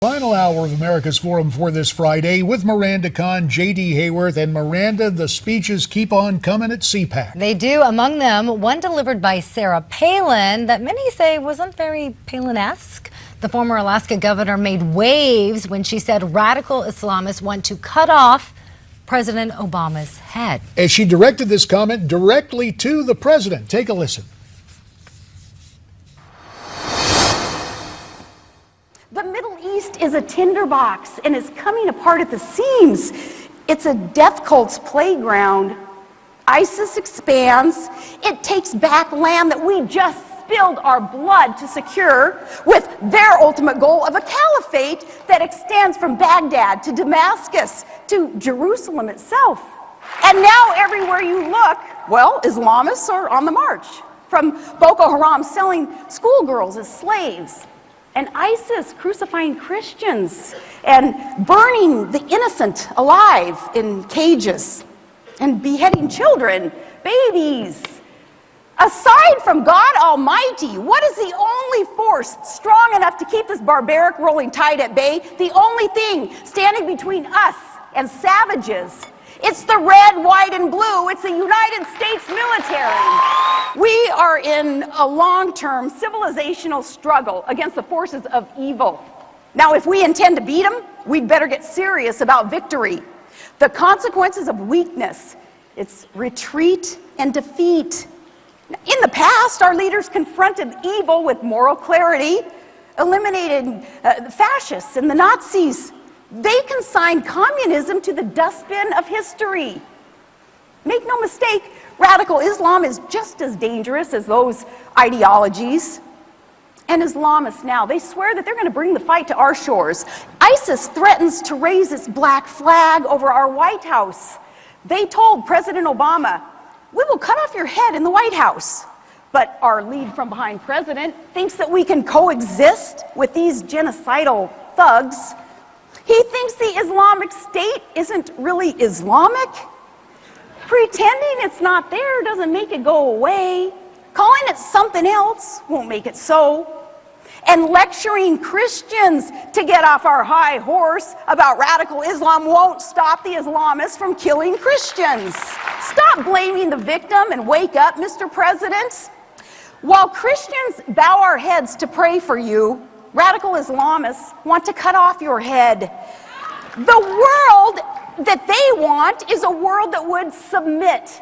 Final hour of America's Forum for this Friday with Miranda Kahn, J.D. Hayworth, and Miranda, the speeches keep on coming at CPAC. They do. Among them, one delivered by Sarah Palin that many say wasn't very Palin-esque. The former Alaska governor made waves when she said radical Islamists want to cut off President Obama's head. As she directed this comment directly to the president. Take a listen. The Middle East is a tinderbox and is coming apart at the seams. It's a death cult's playground. ISIS expands. It takes back land that we just spilled our blood to secure, with their ultimate goal of a caliphate that extends from Baghdad to Damascus to Jerusalem itself. And now everywhere you look, well, Islamists are on the march. From Boko Haram selling schoolgirls as slaves, and ISIS crucifying Christians and burning the innocent alive in cages and beheading children, babies. Aside from God Almighty, what is the only force strong enough to keep this barbaric rolling tide at bay? The only thing standing between us and savages? It's the red, white, and blue. It's the United States military. We are in a long-term civilizational struggle against the forces of evil. Now, if we intend to beat them, we'd better get serious about victory. The consequences of weakness, it's retreat and defeat. In the past, our leaders confronted evil with moral clarity, eliminated the fascists and the Nazis. They consigned communism to the dustbin of history. Make no mistake, radical Islam is just as dangerous as those ideologies. And Islamists now, they swear that they're going to bring the fight to our shores. ISIS threatens to raise its black flag over our White House. They told President Obama, "We will cut off your head in the White House." But our lead from behind president thinks that we can coexist with these genocidal thugs. He thinks the Islamic State isn't really Islamic. Pretending it's not there doesn't make it go away. Calling it something else won't make it so. And lecturing Christians to get off our high horse about radical Islam won't stop the Islamists from killing Christians. Stop blaming the victim and wake up, Mr. President. While Christians bow our heads to pray for you, radical Islamists want to cut off your head. The world that they want is a world that would submit.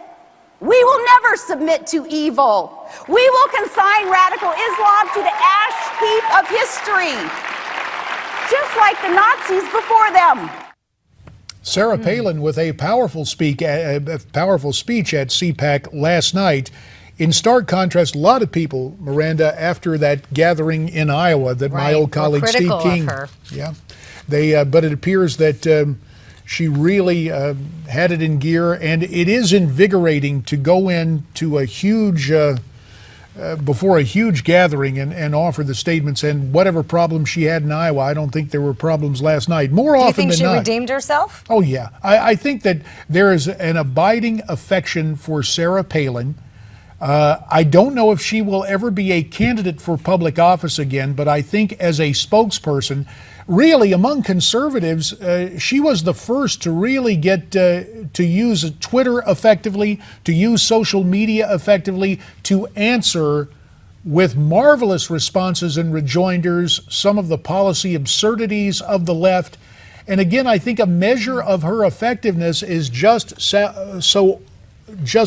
We will never submit to evil. We will consign radical Islam to the ash heap of history, just like the Nazis before them. Sarah Palin with a powerful speech at CPAC last night. In stark contrast, a lot of people, Miranda, after that gathering in Iowa that my old colleague Steve King, but it appears that she really had it in gear, and it is invigorating to go into a huge, before a huge gathering and offer the statements. And whatever problems she had in Iowa, I don't think there were problems last night. More often than not. Do you think she redeemed herself? Oh yeah, I think that there is an abiding affection for Sarah Palin. I don't know if she will ever be a candidate for public office again, but I think as a spokesperson, really among conservatives, she was the first to really get to use Twitter effectively, to use social media effectively, to answer with marvelous responses and rejoinders some of the policy absurdities of the left. And again, I think a measure of her effectiveness is just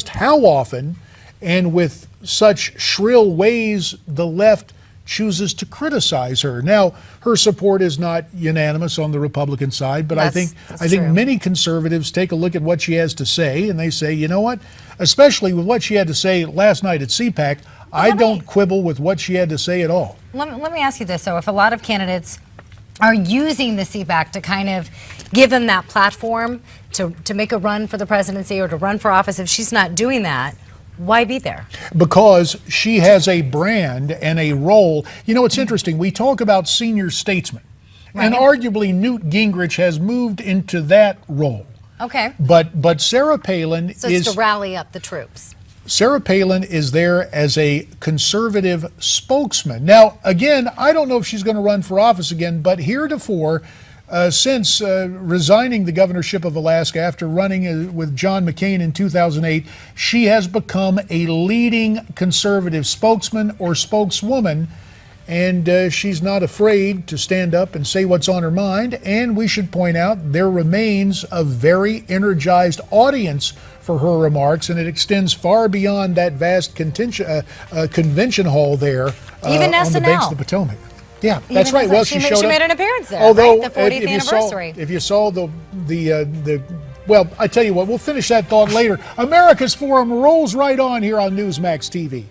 how often and with such shrill ways the left chooses to criticize her. Now, her support is not unanimous on the Republican side, but I think many conservatives take a look at what she has to say and they say, you know what, especially with what she had to say last night at CPAC, I don't quibble with what she had to say at all. Let me ask you this, though. If a lot of candidates are using the CPAC to kind of give them that platform to make a run for the presidency or to run for office, if she's not doing that, why be there? Because she has a brand and a role. You know, it's interesting. We talk about senior statesmen, and arguably Newt Gingrich has moved into that role. Okay. But Sarah Palin is to rally up the troops. Sarah Palin is there as a conservative spokesman. Now, again, I don't know if she's going to run for office again, but heretofore, since resigning the governorship of Alaska after running with John McCain in 2008, she has become a leading conservative spokesman or spokeswoman, and she's not afraid to stand up and say what's on her mind. And we should point out there remains a very energized audience for her remarks, and it extends far beyond that vast convention hall there Even on the banks of SNL. the Potomac. Yeah, that's Even right. as Well, she showed up. made an appearance there, Although, right? The 40th if you anniversary. If you saw well, I tell you what, we'll finish that thought later. America's Forum rolls right on here on Newsmax TV.